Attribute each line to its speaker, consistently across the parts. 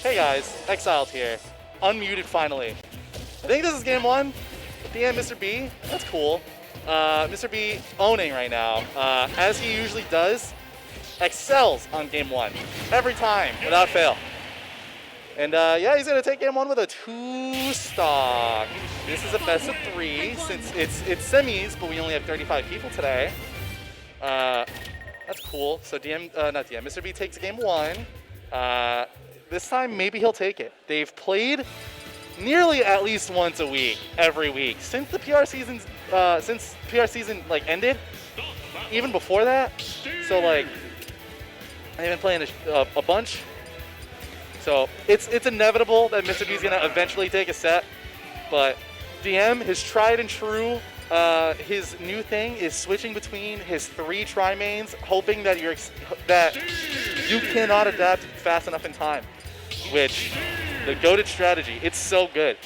Speaker 1: Hey guys, Exiled here. Unmuted finally. I think this is game one. DM Mr. B, that's cool. Mr. B owning right now, as he usually does, excels on game one. Every time, without fail. And yeah, he's gonna take game one with a 2-stock. This is a best of 3 since it's semis, but we only have 35 people today. That's cool. So Mr. B takes game one. This time maybe he'll take it. They've played nearly at least once a week, every week since the PR season like ended. Even before that, so like they've been playing a bunch. So it's inevitable that Mr. B's gonna eventually take a set, but DM, his tried and true, his new thing is switching between his 3 tri-mains, hoping that you cannot adapt fast enough in time, which the goated strategy, it's so good.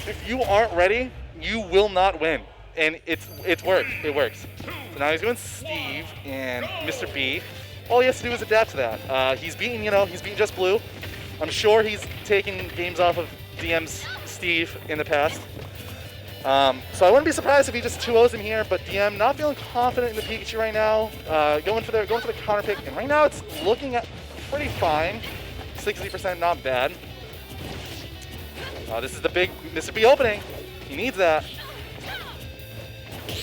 Speaker 1: If you aren't ready, you will not win, and it works. So now he's going Steve and Mr. B. All he has to do is adapt to that. He's beaten Just Blue. I'm sure he's taken games off of DM's Steve in the past. So I wouldn't be surprised if he just 2-0s him here, but DM not feeling confident in the Pikachu right now. Going for the counter pick, and right now it's looking at pretty fine. 60%, not bad. This is the big Mr. B opening. He needs that.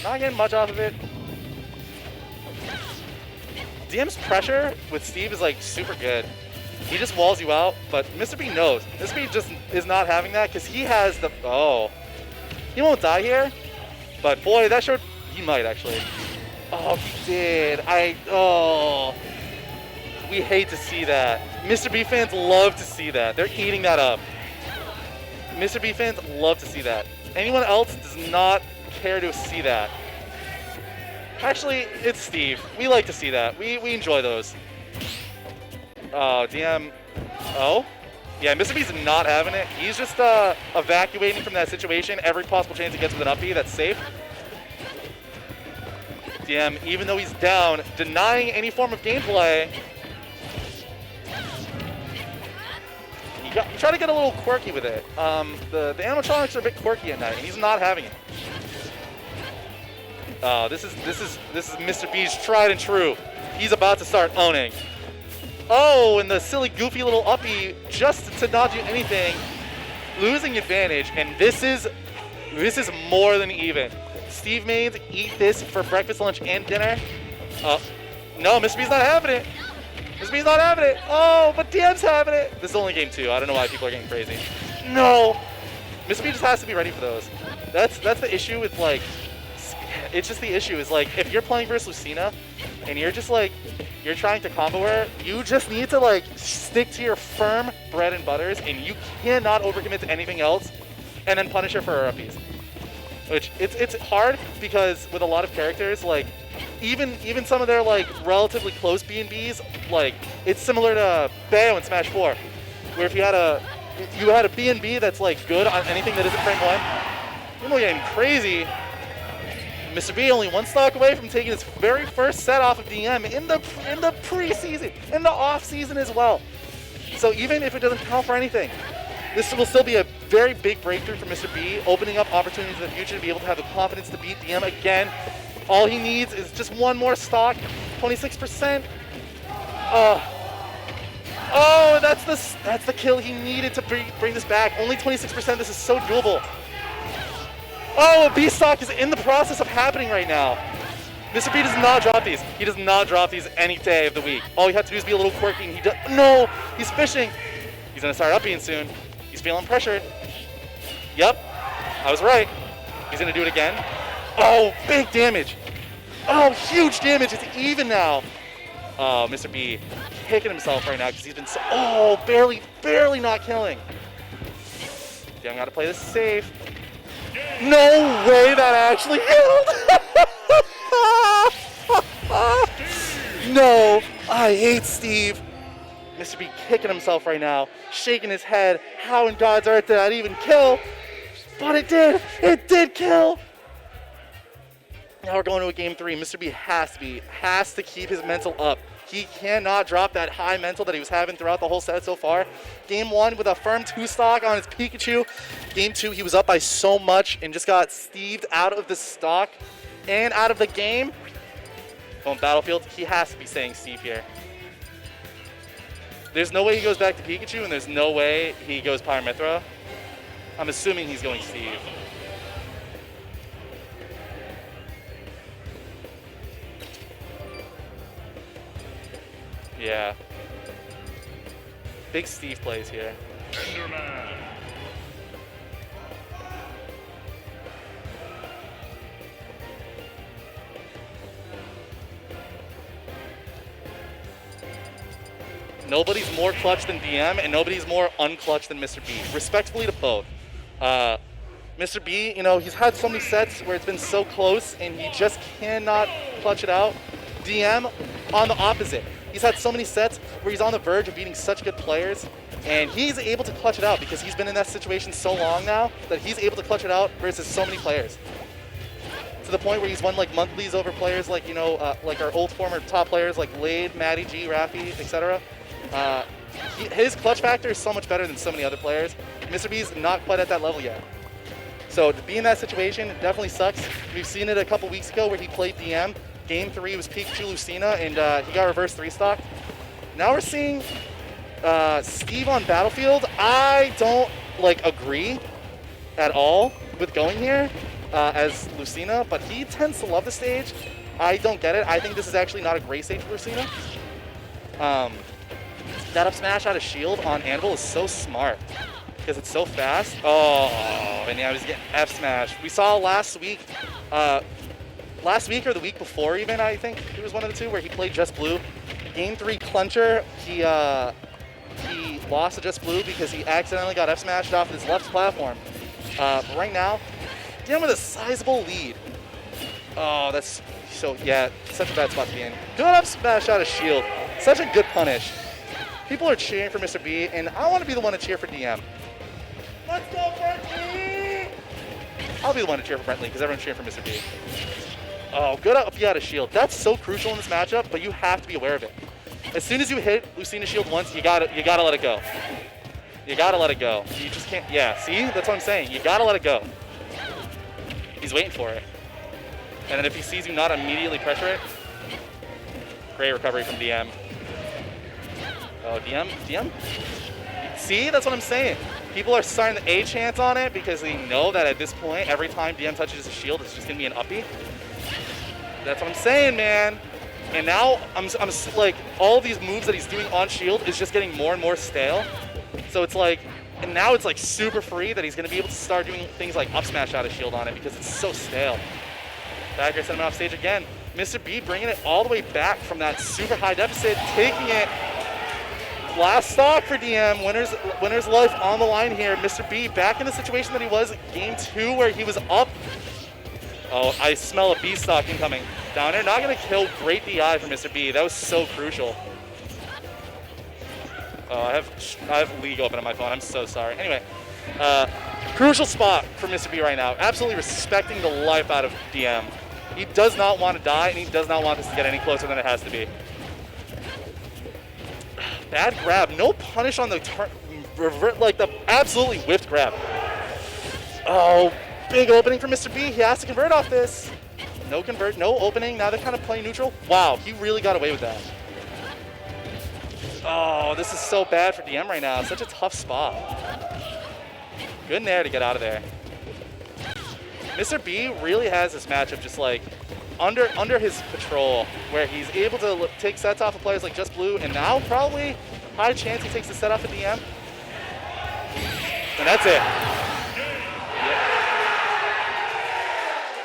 Speaker 1: Not getting much off of it. DM's pressure with Steve is like super good. He just walls you out, but Mr. B knows. Mr. B just is not having that because he has the, he won't die here, but boy, that showed, he might actually. Oh, he did. We hate to see that. Mr. B fans love to see that. They're eating that up. Mr. B fans love to see that. Anyone else does not care to see that. Actually, it's Steve. We like to see that. We enjoy those. DM. Oh? Yeah, Mr. B's not having it. He's just evacuating from that situation. Every possible chance he gets with an up B, that's safe. DM, even though he's down, denying any form of gameplay. He tried to get a little quirky with it. The animatronics are a bit quirky at night, and he's not having it. This is Mr. B's tried and true. He's about to start owning. Oh, and the silly, goofy little uppy just to not do anything, losing advantage, and this is more than even. Steve mains eat this for breakfast, lunch, and dinner. No, Mr. B's not having it. Mr. B's not having it. Oh, but DM's having it. This is only game 2. I don't know why people are getting crazy. No, Mr. B just has to be ready for those. That's the issue with like. It's just the issue is like if you're playing versus Lucina and you're just like you're trying to combo her, you just need to like stick to your firm bread and butters, and you cannot overcommit to anything else and then punish her for her uppies. Which it's hard because with a lot of characters, like even some of their like relatively close B&Bs, like it's similar to Bayo in Smash 4, where if you had a B&B that's like good on anything that isn't frame 1, you're getting crazy. Mr. B only 1 stock away from taking his very first set off of DM in the preseason, in the off season as well. So even if it doesn't count for anything, this will still be a very big breakthrough for Mr. B, opening up opportunities in the future to be able to have the confidence to beat DM again. All he needs is just 1 more stock, 26%. Oh, that's the kill he needed to bring this back. Only 26%. This is so doable. Oh, B stock is in the process of happening right now. Mr. B does not drop these. He does not drop these any day of the week. All you have to do is be a little quirky, and he does. No, he's fishing. He's gonna start upping soon. He's feeling pressured. Yep, I was right. He's gonna do it again. Oh, big damage. Oh, huge damage. It's even now. Oh, Mr. B kicking himself right now because he's been so, barely not killing. Damn, gotta play this safe. No way that actually killed! No, I hate Steve. Mr. B kicking himself right now, shaking his head. How in God's earth did that even kill? But it did kill! Now we're going to a game 3. Mr. B has to keep his mental up. He cannot drop that high mental that he was having throughout the whole set so far. Game 1 with a firm 2-stock on his Pikachu. Game 2, he was up by so much and just got Steved out of the stock and out of the game. On Battlefield, he has to be saying Steve here. There's no way he goes back to Pikachu, and there's no way he goes Pyramithra. I'm assuming he's going Steve. Yeah. Big Steve plays here. Enderman. Nobody's more clutch than DM, and nobody's more unclutch than Mr. B. Respectfully to both. Mr. B, you know, he's had so many sets where it's been so close, and he just cannot clutch it out. DM, on the opposite. He's had so many sets where he's on the verge of beating such good players, and he's able to clutch it out because he's been in that situation so long now that he's able to clutch it out versus so many players. To the point where he's won like monthlies over players like, you know, like our old former top players like Lade, Matty G, Rafi, etc. His clutch factor is so much better than so many other players. Mr. B's not quite at that level yet. So to be in that situation, it definitely sucks. We've seen it a couple weeks ago where he played DM. Game 3 was Pikachu Lucina, and he got reverse 3-stock. Now we're seeing Steve on Battlefield. I don't agree at all with going here as Lucina, but he tends to love the stage. I don't get it. I think this is actually not a great stage for Lucina. That up smash out of shield on Anvil is so smart because it's so fast. Oh, and yeah, I was getting F smash. We saw last week or the week before even, I think it was one of the two, where he played Just Blue. Game 3 Cluncher, he lost to Just Blue because he accidentally got F smashed off his left platform. But right now, dealing with a sizable lead. Oh, that's so, yeah, such a bad spot to be in. Good up smash out of shield. Such a good punish. People are cheering for Mr. B, and I want to be the one to cheer for DM. Let's go, Brentley! I'll be the one to cheer for Brentley because everyone's cheering for Mr. B. Oh, good up out of shield. That's so crucial in this matchup, but you have to be aware of it. As soon as you hit Lucina shield once, you gotta let it go. You gotta let it go. You just can't. Yeah, see, that's what I'm saying. You gotta let it go. He's waiting for it, and then if he sees you not immediately pressure it, great recovery from DM. Oh, DM? See, that's what I'm saying. People are starting to A-chance on it because they know that at this point, every time DM touches a shield, it's just gonna be an uppie. That's what I'm saying, man. And now, I'm like, all these moves that he's doing on shield is just getting more and more stale. So it's like, and now it's like super free that he's gonna be able to start doing things like up smash out of shield on it because it's so stale. Back air, send him off stage again. Mr. B bringing it all the way back from that super high deficit, taking it. Last stock for DM, winner's life on the line here. Mr. B back in the situation that he was game 2 where he was up. Oh, I smell a B stock incoming. Down there, not gonna kill. Great DI for Mr. B. That was so crucial. Oh, I have League open on my phone. I'm so sorry. Anyway, crucial spot for Mr. B right now. Absolutely respecting the life out of DM. He does not want to die, and he does not want this to get any closer than it has to be. Bad grab, no punish on the turn, revert, like the absolutely whiffed grab. Oh, big opening for Mr. B. He has to convert off this. No convert, no opening. Now they're kind of playing neutral. Wow, he really got away with that. Oh, this is so bad for DM right now. Such a tough spot. Good nair to get out of there. Mr. B really has this matchup just like under his control, where he's able to take sets off of players like Just Blue, and now probably high chance he takes the set off of DM. And that's it. Yeah.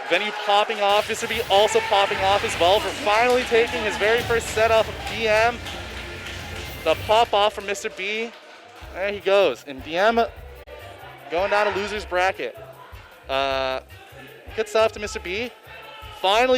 Speaker 1: Venue popping off, Mr. B also popping off as well for finally taking his very first set off of DM. The pop off from Mr. B. There he goes. And DM going down to loser's bracket. Good stuff to Mr. B. Finally